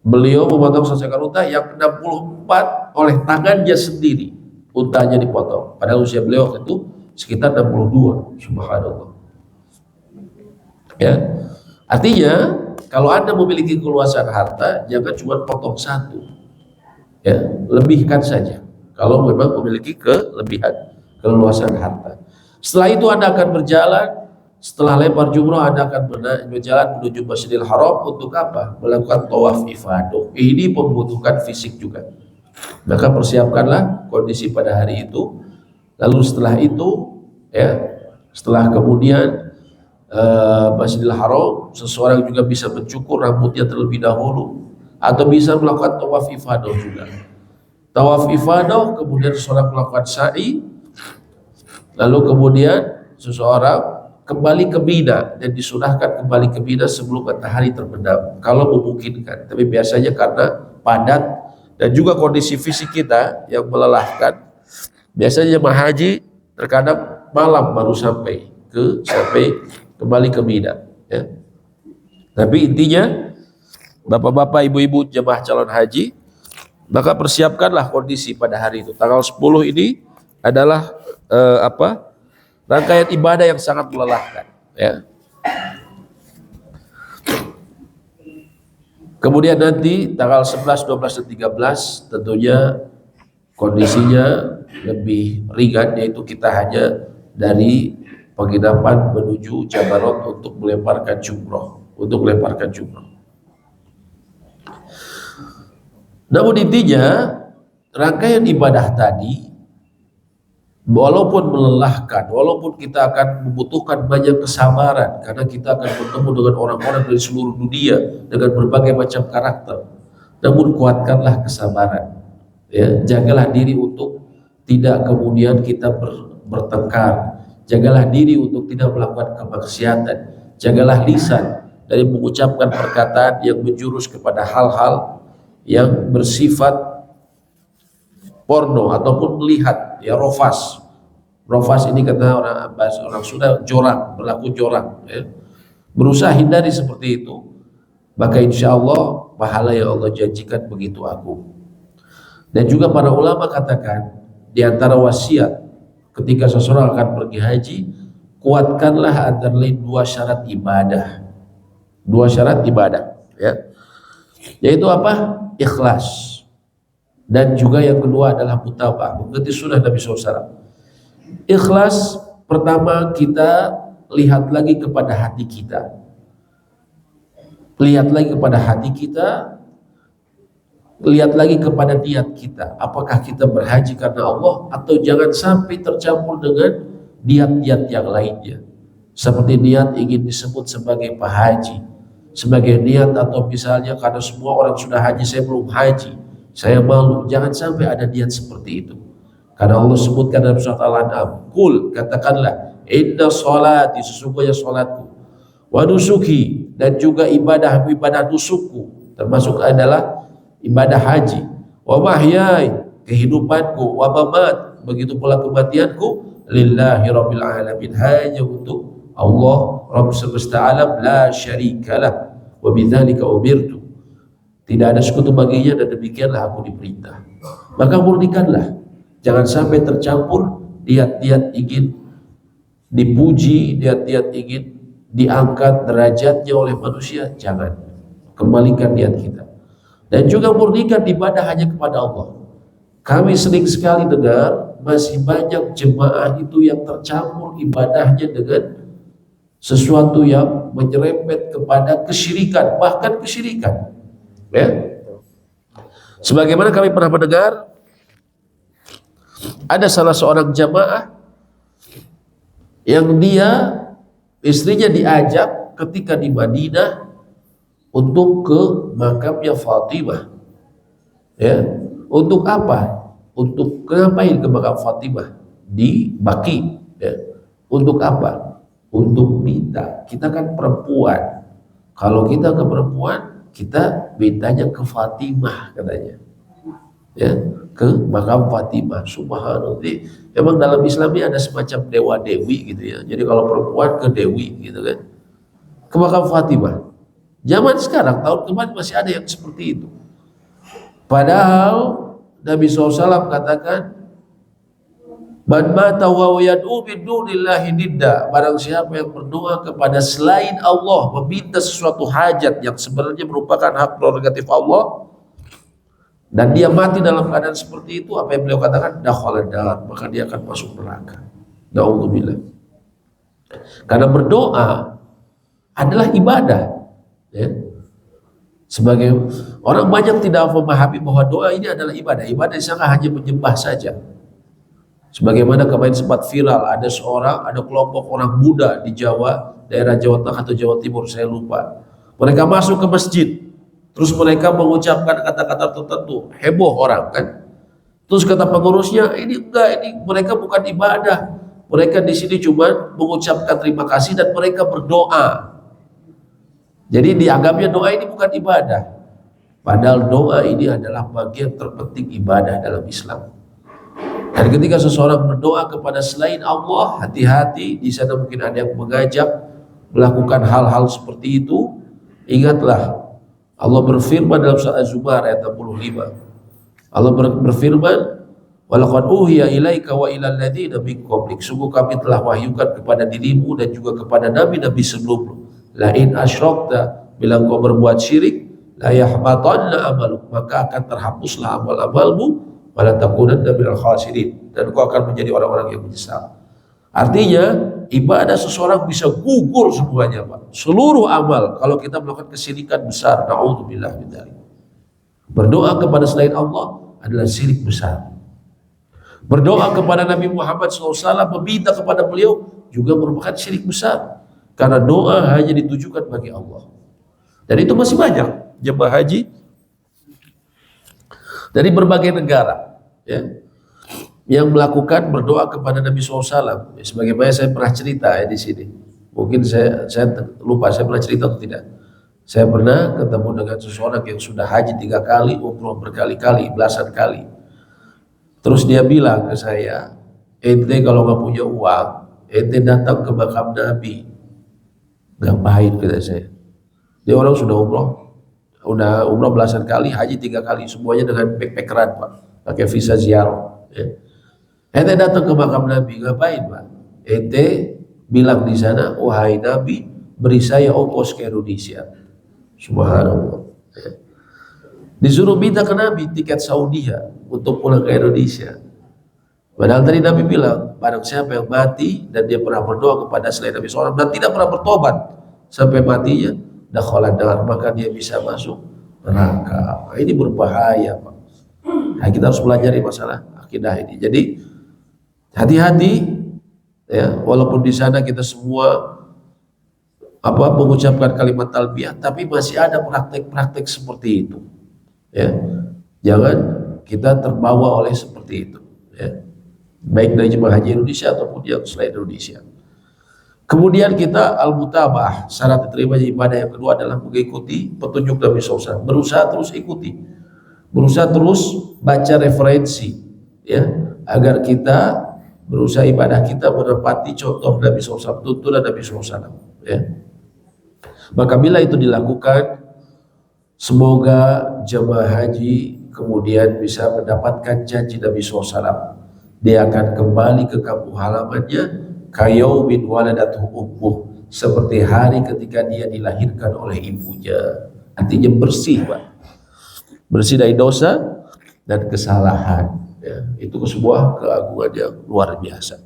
Beliau memotong 100 ekor unta yang 64 oleh tangannya sendiri. Untanya dipotong. Padahal usia beliau waktu itu sekitar 62. Subhanallah. Ya. Artinya kalau Anda memiliki keluasan harta, jangan cuma potong satu. Ya, lebihkan saja. Kalau memang memiliki keluasan harta. Setelah itu Anda akan berjalan, setelah lempar jumrah Anda akan berjalan menuju Masjidil Haram untuk apa? Melakukan tawaf ifadah. Ini membutuhkan fisik juga. Maka persiapkanlah kondisi pada hari itu. Lalu setelah itu, ya, setelah kemudian Masjidil Haram, seseorang juga bisa mencukur rambutnya terlebih dahulu atau bisa melakukan tawaf ifadah juga. Tawaf ifadah, kemudian seseorang melakukan sa'i, lalu kemudian seseorang kembali ke Mina dan disunahkan kembali ke Mina sebelum matahari terbenam kalau memungkinkan. Tapi biasanya karena padat dan juga kondisi fisik kita yang melelahkan, biasanya jemaah haji terkadang malam baru sampai kembali ke Mina, ya. Tapi intinya bapak-bapak, ibu-ibu jemaah calon haji, maka persiapkanlah kondisi pada hari itu. Tanggal 10 ini adalah rangkaian ibadah yang sangat melelahkan, ya. Kemudian nanti tanggal 11, 12, dan 13 tentunya kondisinya lebih ringan, yaitu kita hanya dari penginapan menuju Jamarot untuk melemparkan jumrah, Namun intinya rangkaian ibadah tadi walaupun melelahkan, walaupun kita akan membutuhkan banyak kesabaran karena kita akan bertemu dengan orang-orang dari seluruh dunia dengan berbagai macam karakter, namun kuatkanlah kesabaran, ya. Jagalah diri untuk tidak kemudian kita bertengkar, jagalah diri untuk tidak melakukan kemaksiatan, jagalah lisan dari mengucapkan perkataan yang menjurus kepada hal-hal yang bersifat porno ataupun melihat, ya, rofas ini kata orang Sunda jorang, berlaku jorang, ya. Berusaha hindari seperti itu, maka insya Allah pahala yang Allah janjikan begitu agung. Dan juga para ulama katakan di antara wasiat ketika seseorang akan pergi haji, kuatkanlah antara lain dua syarat ibadah, ya. Yaitu apa? Ikhlas. Dan juga yang kedua adalah mutaba'ah, mengikuti sunnah Nabi SAW. Ikhlas, pertama kita lihat lagi kepada hati kita. Lihat lagi kepada niat kita. Apakah kita berhaji karena Allah atau jangan sampai tercampur dengan niat-niat yang lainnya. Seperti niat ingin disebut sebagai pehaji, sebagai niat atau misalnya karena semua orang sudah haji, saya belum haji, saya malu. Jangan sampai ada niat seperti itu. Karena Allah sebutkan dalam surat Al-An'am, "Qul," katakanlah, "Inna sholati," sesungguhnya sholatku, "wa nusuki," dan juga ibadah nusukku, termasuk adalah ibadah haji, "wa mahyai," kehidupanku, "wa mamat," begitu pula kematianku, "lillahi rabbil alamin," hanya untuk Allah Rabb semesta alam, la syarikalah, wa bidzalika umirtu, tidak ada sekutu baginya dan demikianlah aku diperintah. Maka murnikanlah, jangan sampai tercampur niat-niat ingin dipuji, niat-niat ingin diangkat derajatnya oleh manusia. Jangan, kembalikan niat kita. Dan juga murnikan ibadah hanya kepada Allah. Kami sering sekali dengar masih banyak jemaah itu yang tercampur ibadahnya dengan sesuatu yang menyerempet kepada kesyirikan, bahkan kesyirikan, ya. Sebagaimana kami pernah mendengar, ada salah seorang jamaah yang istrinya diajak ketika di Madinah untuk ke makamnya Fatimah. Ya, untuk apa? Untuk ngapain ke makam Fatimah di Baki? Ya. Untuk apa? Untuk minta. Kita kan perempuan. Kalau kita ke perempuan, kita mintanya ke Fatimah katanya. Ya, ke makam Fatimah. Subhanallah. Jadi, memang dalam Islam ini ada semacam dewa dewi gitu ya. Jadi kalau perempuan ke dewi gitu kan, ke makam Fatimah. Zaman sekarang tahun kemarin masih ada yang seperti itu. Padahal Nabi SAW katakan, man mata wa yad'u min dunillahi nidda, barang siapa yang berdoa kepada selain Allah, meminta sesuatu hajat yang sebenarnya merupakan hak prerogatif Allah, dan dia mati dalam keadaan seperti itu, apa yang beliau katakan? Dakhala nar, maka dia akan masuk neraka. Na'udzubillah. Karena berdoa adalah ibadah, ya. Sebagai orang banyak tidak memahami bahwa doa ini adalah ibadah. Ibadah disangka hanya menyembah saja. Sebagaimana kemarin sempat viral, ada kelompok orang Buddha di Jawa, daerah Jawa Tengah atau Jawa Timur, saya lupa. Mereka masuk ke masjid, terus mereka mengucapkan kata-kata tertentu, heboh orang kan. Terus kata pengurusnya, ini enggak, ini mereka bukan ibadah. Mereka di sini cuma mengucapkan terima kasih dan mereka berdoa. Jadi dianggapnya doa ini bukan ibadah. Padahal doa ini adalah bagian terpenting ibadah dalam Islam. Dan ketika seseorang berdoa kepada selain Allah, hati-hati, di sana mungkin ada yang mengajak melakukan hal-hal seperti itu. Ingatlah, Allah berfirman dalam surah Az-Zumar ayat 65. Allah berfirman, walaqad uhiya ilaika wa ilal ladzina min qablik. Sungguh kami telah wahyukan kepada dirimu dan juga kepada nabi-nabi sebelummu. La in asyrakta, bila kau berbuat syirik, la yahbatanna amaluk, maka akan terhapuslah amal-amalmu, wala takunanna minal khasirin, dan kau akan menjadi orang-orang yang menyesal. Artinya ibadah seseorang bisa gugur semuanya, Pak. Seluruh amal kalau kita melakukan kesyirikan besar, na'udzubillah min dzalik. Berdoa kepada selain Allah adalah syirik besar. Berdoa kepada Nabi Muhammad SAW, meminta kepada beliau juga merupakan syirik besar. Karena doa hanya ditujukan bagi Allah. Dan itu masih banyak jemaah haji dari berbagai negara, ya, yang melakukan berdoa kepada Nabi SAW. Sebagaimana saya pernah cerita ya di sini. Mungkin saya lupa saya pernah cerita atau tidak. Saya pernah ketemu dengan seseorang yang sudah haji 3 kali, umroh berkali-kali, belasan kali. Terus dia bilang ke saya, ente kalau nggak punya uang, ente datang ke makam Nabi. Ngapain, kata saya. Dia orang sudah umroh belasan kali, haji 3 kali, semuanya dengan backpackeran, Pak, pakai visa ziarah. Ya. Ente datang ke makam Nabi, ngapain, Pak? Ente bilang di sana, wahai Nabi, beri saya ongkos ke Indonesia. Subhanallah. Ya. Disuruh minta ke Nabi tiket Saudi untuk pulang ke Indonesia. Padahal tadi Nabi bilang, barang siapa yang mati dan dia pernah berdoa kepada selain Nabi SAW dan tidak pernah bertobat sampai matinya, dakhala nar, maka dia bisa masuk neraka. Nah, ini berbahaya, Pak. Nah, kita harus pelajari masalah akidah ini. Jadi hati-hati, ya, walaupun di sana kita semua mengucapkan kalimat talbiyah, tapi masih ada praktek-praktek seperti itu. Ya, jangan kita terbawa oleh seperti itu. Ya. Baik dari jemaah haji Indonesia ataupun yang selain Indonesia. Kemudian kita al-mutabah, syarat diterimanya ibadah yang kedua adalah mengikuti petunjuk Nabi SAW. Berusaha terus ikuti, berusaha terus baca referensi, ya, agar kita berusaha ibadah kita menepati contoh Nabi SAW, tuntunan Nabi SAW. Ya. Maka bila itu dilakukan, semoga jemaah haji kemudian bisa mendapatkan janji Nabi SAW. Dia akan kembali ke kampung halamannya kayaumin waladathu ummuh, seperti hari ketika dia dilahirkan oleh ibunya. Artinya bersih, Pak, bersih dari dosa dan kesalahan, ya. Itu sebuah keagungan yang luar biasa.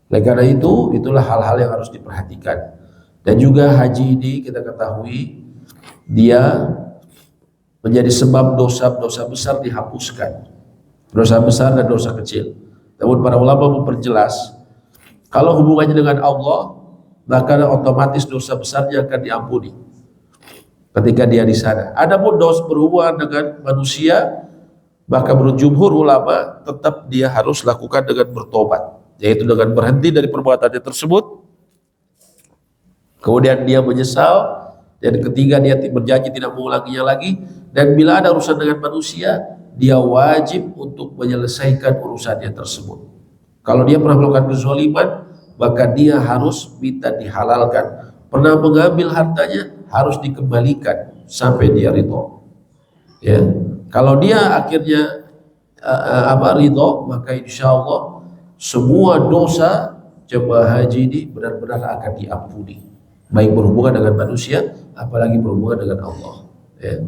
Oleh karena itu, itulah hal-hal yang harus diperhatikan. Dan juga haji ini kita ketahui dia menjadi sebab dosa-dosa besar dihapuskan, dosa besar dan dosa kecil. Namun para ulama memperjelas, kalau hubungannya dengan Allah, maka otomatis dosa besarnya akan diampuni ketika dia di sana. Adapun dosa berhubungan dengan manusia, maka menurut jumhur ulama tetap dia harus lakukan dengan bertobat, yaitu dengan berhenti dari perbuatannya tersebut, kemudian dia menyesal, dan ketiga dia berjanji tidak mengulanginya lagi. Dan bila ada urusan dengan manusia, dia wajib untuk menyelesaikan urusannya tersebut. Kalau dia pernah melakukan kezaliman, maka dia harus minta dihalalkan. Pernah mengambil hartanya, harus dikembalikan sampai dia ridho. Ya, kalau dia akhirnya ridho, maka insya Allah semua dosa jemaah haji ini benar-benar akan diampuni, baik berhubungan dengan manusia, apalagi berhubungan dengan Allah. Ya.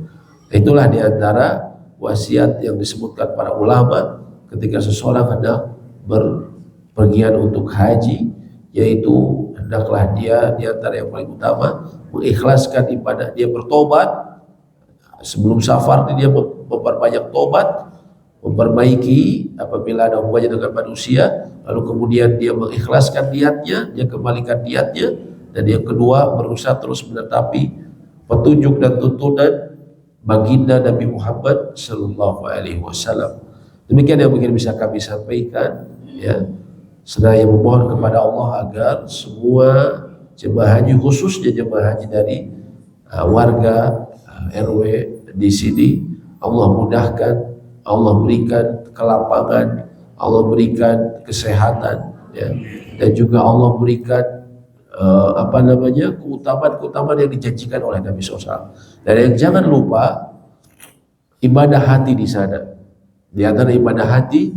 Itulah diantara wasiat yang disebutkan para ulama ketika seseorang hendak berpergian untuk haji, yaitu hendaklah dia diantara yang paling utama mengikhlaskan ibadah, dia bertobat sebelum safar, dia memperbanyak tobat, memperbaiki apabila ada hubungannya dengan manusia, lalu kemudian dia mengikhlaskan niatnya, dia kembalikan niatnya, dan yang kedua berusaha terus menetapi petunjuk dan tuntunan baginda Nabi Muhammad Sallallahu Alaihi Wasallam. Demikian yang mungkin bisa kami sampaikan, ya. Seraya memohon kepada Allah agar semua jemaah haji, khususnya jemaah haji dari warga RW di sini, Allah mudahkan, Allah berikan kelapangan, Allah berikan kesehatan, ya, dan juga Allah berikan keutamaan-keutamaan yang dijanjikan oleh Nabi SAW. Dan yang jangan lupa ibadah hati di sana. Di antara ibadah hati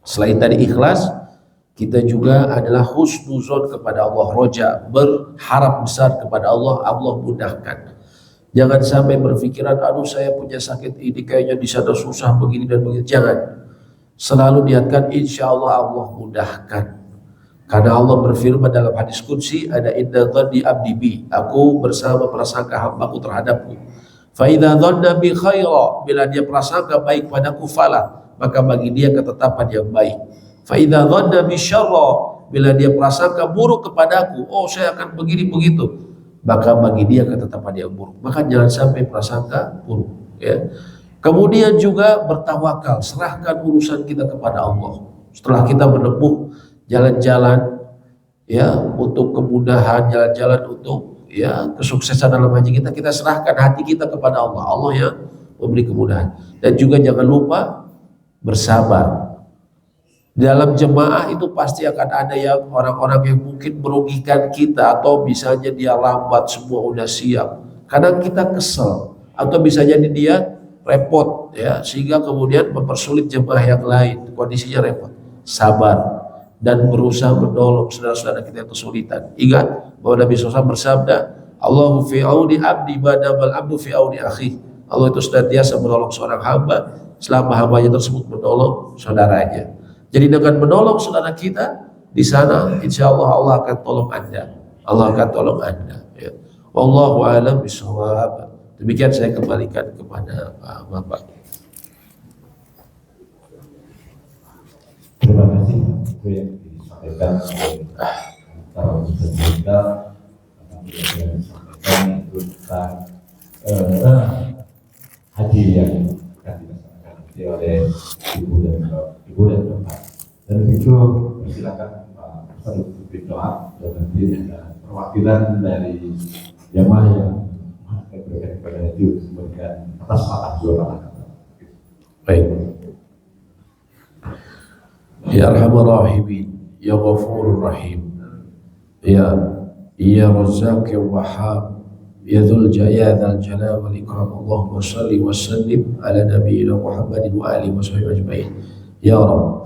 selain tadi ikhlas, kita juga adalah husnuzon kepada Allah, roja, berharap besar kepada Allah, Allah mudahkan. Jangan sampai berpikiran, aduh saya punya sakit ini, kayaknya di sana susah begini dan begitu. Jangan. Selalu niatkan insya Allah Allah mudahkan. Karena Allah berfirman dalam hadis qudsi, ada inna dhanni abdi bi, aku bersama prasangka hambaku terhadapku. Fa idza dhanna bi khaira, bila dia prasangka baik padaku, fala, maka bagi dia ketetapan yang baik. Fa idza dhanna bi syarra, bila dia prasangka buruk kepadaku, oh saya akan begini begitu, maka bagi dia ketetapan yang buruk. Maka jangan sampai prasangka buruk, ya. Kemudian juga bertawakal, serahkan urusan kita kepada Allah. Setelah kita menempuh jalan-jalan, ya, untuk kemudahan, jalan-jalan untuk, ya, kesuksesan dalam haji kita, kita serahkan hati kita kepada Allah. Allah yang memberi kemudahan. Dan juga jangan lupa bersabar. Dalam jemaah itu pasti akan ada yang orang-orang yang mungkin merugikan kita, atau misalnya dia lambat, semua udah siap, kadang kita kesel, atau bisa jadi dia repot, ya, sehingga kemudian mempersulit jemaah yang lain, kondisinya repot. Sabar dan berusaha menolong saudara-saudara kita yang kesulitan. Ingat bahwa Nabi SAW bersabda, Allahu fi auni abdi madamal abdu fi auni akhi. Allah itu senantiasa menolong seorang hamba selama hambanya tersebut menolong saudaranya. Jadi dengan menolong saudara kita di sana, insya Allah Allah akan tolong Anda. Allah akan tolong Anda. Ya. Wallahu a'lam bishawab. Demikian saya kembalikan kepada Bapak. Terima kasih itu yang disampaikan oleh para ustaz kita, yang disampaikan itu tentang haji yang akan dilaksanakan oleh ibu dan bapak. Dan begitu persilakan Pak Ustaz untuk berdoa, dan nanti ada perwakilan dari jamaah yang berkaitan kepada haji untuk memberikan atas patah dua kata. Baik. Ya Arhamar Rahimin, Ya Ghafurur Rahim, Ya Razzaq Ya Wahhab, Ya Dzul Jalali wal Ikram. Allahumma shalli wa sallim ala nabiyyina Muhammadin wa alihi washabbihi ajma'in. Ya Rabb,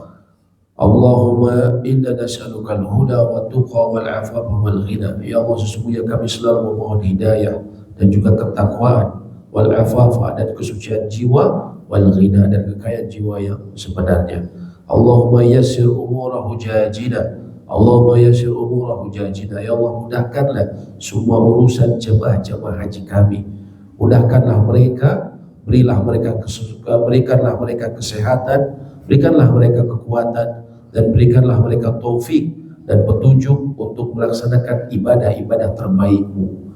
Allahumma inna nas'aluka al-huda wa tuqa wal afafa wal ghina. Ya Allah, sesungguhnya kami selalu memohon hidayah dan juga ketakwaan, wal afafa, dan kesucian jiwa, wal ghina, dan kekayaan jiwa yang sebenarnya. Allahumma yassir umura hujajina, Allahumma yassir umura hujajina. Ya Allah, mudahkanlah semua urusan jemaah haji kami. Mudahkanlah mereka berikanlah mereka kesehatan, berikanlah mereka kekuatan, dan berikanlah mereka taufik dan petunjuk untuk melaksanakan ibadah-ibadah terbaikmu,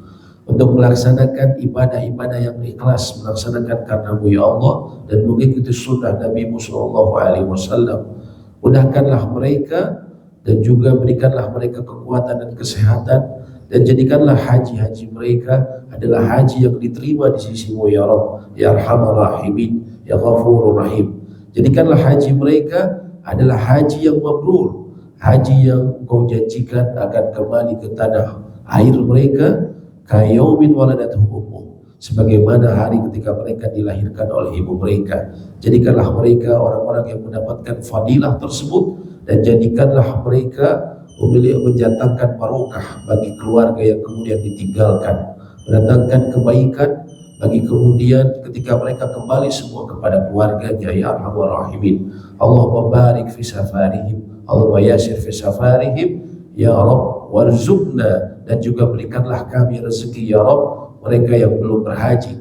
untuk melaksanakan ibadah-ibadah yang ikhlas, melaksanakan karenamu ya Allah, dan mengikuti sunnah Nabi Sallallahu Alaihi Wasallam. Mudahkanlah mereka dan juga berikanlah mereka kekuatan dan kesehatan, dan jadikanlah haji-haji mereka adalah haji yang diterima di sisimu ya Rabb, ya Arhamar Rahimin, ya Ghafurur Rahim. Jadikanlah haji mereka adalah haji yang mabrur, haji yang Engkau janjikan akan kembali ke tanah air mereka kayaumin waladatuhu ummuh, sebagaimana hari ketika mereka dilahirkan oleh ibu mereka. Jadikanlah mereka orang-orang yang mendapatkan fadilah tersebut, dan jadikanlah mereka menjadikan barokah bagi keluarga yang kemudian ditinggalkan, mendatangkan kebaikan bagi kemudian ketika mereka kembali semua kepada keluarganya ya Arhamar Rahimin. Allahumma barik fi safarihim, Allahumma yasir fi safarihim ya Rabb, warzuqna, dan juga berikanlah kami rezeki ya Rabb, mereka yang belum berhaji,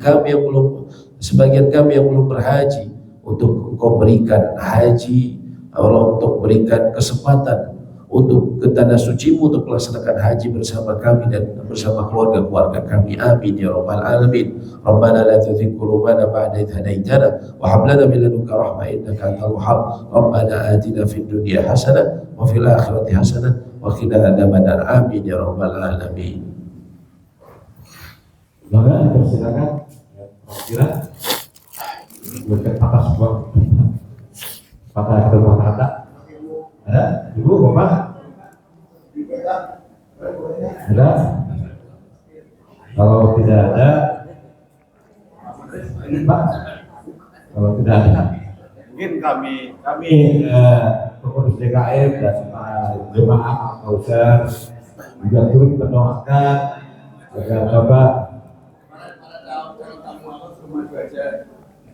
sebagian kami yang belum berhaji, untuk Engkau berikan haji Allah, untuk berikan kesempatan untuk ke tanah sucimu, untuk melaksanakan haji bersama kami dan bersama keluarga-keluarga kami. Amin ya rabbal alamin. Rabbana la tuzigh qulubana ba'da idh hadaytana wa hab lana min ladunka rahmah innaka antal wahhab. Rabbana atina fid dunya hasanah wa fil akhirati hasanah wa qina adzabannar. Amin ya rabbal alamin. Maka dipersilakan kira bukan patah sebuah patah kata. Ada? Ibu, Bapak? Ada? Kalau tidak ada, Pak? Kalau tidak ada, mungkin kami pengurus DKM dan jemaah Al-Kausar juga turut mendoakan agar Bapak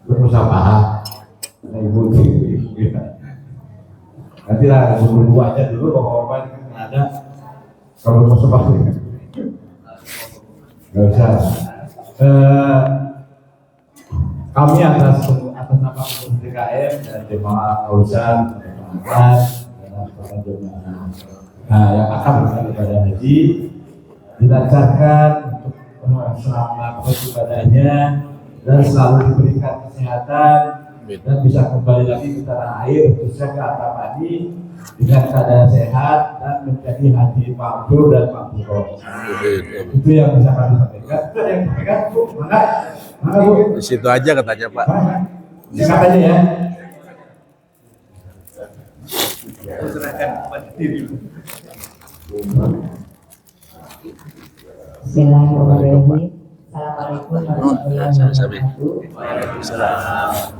berusaha. Ibu nanti lah berdua aja dulu, bapak-bapak ini kan ada kalau mau sebab nggak usah. Kami atas nama pengurus DKM dan jemaah Kausan yang akan berangkat ibadah haji dilancarkan untuk selama ibadahnya dan selalu diberikan kesehatan dan bisa kembali lagi ke tanah air, khususnya ke Atamadi dengan keadaan sehat dan menjadi haji mabrur dan mabrur. Itu yang bisa kami sampaikan. Itu yang sampaikan, Bu. Mana Bu? Di situ aja katanya Pak. Sikat aja ya. Bismillahirrahmanirrahim. Assalamualaikum warahmatullahi wabarakatuh.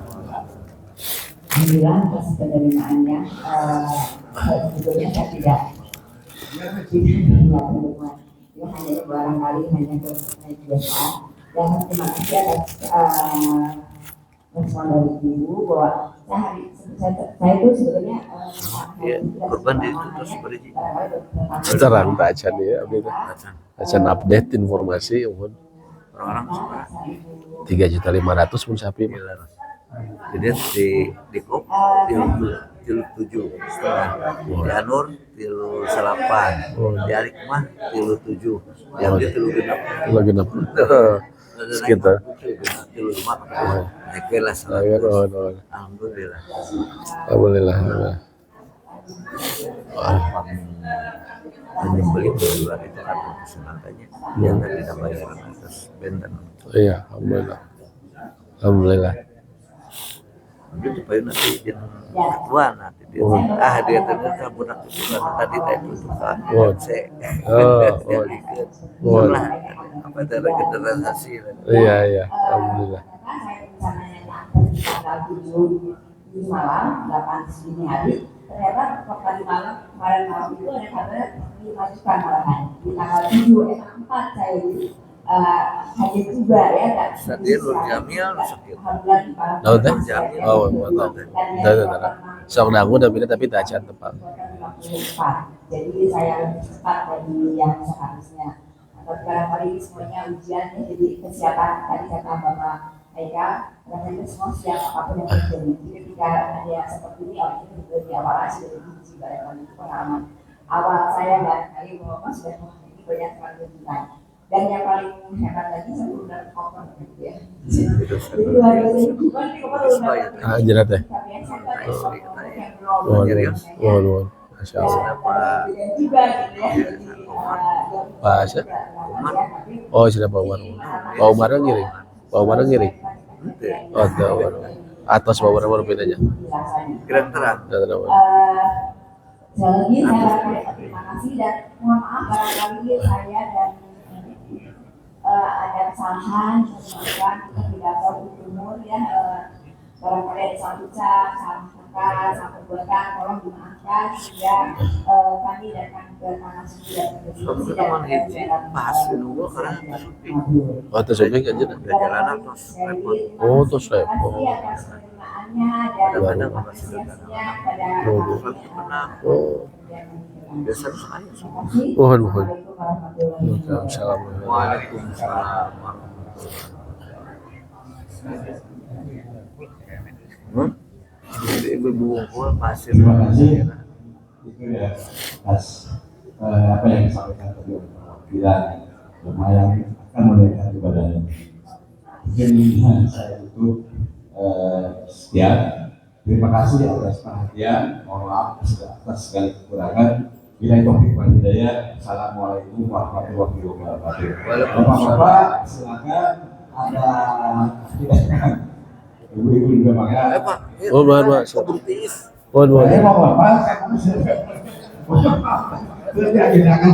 Alhamdulillah atas penerimaannya. Sebetulnya saya tidak pengumuman. Ya hanya barangkali hanya kebiasaan. Dan terima kasih atas respon dari Ibu bahwa saya itu sebetulnya korban itu terus beri. Sekarang baca nih ya, baca update informasi orang-orang 3.500.000 pun sapi. Jadi di klub 37 setengah, di Anur 38, di Alikmah 37, yang dia 36. Sekitar 35. Naik kelas. Alhamdulillah. Menyembelih berjualan itu kan kesenangannya, yang tadi bayaran atas benten. Iya, alhamdulillah. Mungkin supaya nanti dia ketua nanti dia ternyata budak itu karena tadi itu kan lah apa cara generasi. Iya, alhamdulillah. Malam 8 dini hari ternyata tadi malam kemarin malam itu ada kabar dimasukkan malahan di tanggal 7 4 saya haji tiba ya kan. Sadir Jamil sakit. Tahu teh? Oh, tahu. Sok dangu tapi tak acan tepat. Jadi saya lebih cepat dari yang seharusnya. Tapi barangkali semuanya ujian ya, jadi kesiapan tadi kata Bapak Haikal, rasanya semua siap apapun yang terjadi. Jadi ketika ada yang seperti ini, orang itu juga di awal sudah diuji barangkali itu pengalaman awal saya barangkali bahwa sudah memiliki banyak sekali kejutan. Dan yang paling hebat lagi saya udah koper gitu ya. Jadi dua ini bukan di koper udah. Jerat ya. Tapi yang saya tahu yang belum. Waduh, masya Allah. Juga gitu ya. Pas ya. Oh, sudah Pak Umar. Pak Umar kan kiri. Pak Umar kan kiri. Oh, tahu. Atas Pak Umar baru bedanya. Keren terang. Sekali lagi saya berterima kasih dan mohon maaf barangkali saya dan ada kesalahan, kesalahan kita tidak tahu umur ya, barangkali ada salah ucap, salah kata, salah perbuatan, tolong dimaafkan sehingga kami datang ke tanah suci dan Kamu teman hiji bahas dulu karena Oh, terus sampai aja dah. perjalanan terus repot. Oh, terus repot. Kadang-kadang masih Waduh. pernah Oh, biasa sekali. waduh. Waalaikumsalam. Waalaikumsalam. Jadi berbungkul pasir. Terima kasih. Itu ya atas apa yang disampaikan tadi oleh perwakilan lumayan akan menaikkan ibadahnya. Mungkin saya itu sekian. Terima kasih atas perhatian. Mohon maaf atas segala kekurangan. Bila taufik wal hidayah. Assalamualaikum warahmatullahi wabarakatuh. Bapak-bapak silakan ada ibu-ibu juga makan. Pak. Oh, Pak. Kebuktiis. Waduh. Saya mau bapak. Tidak agendakan.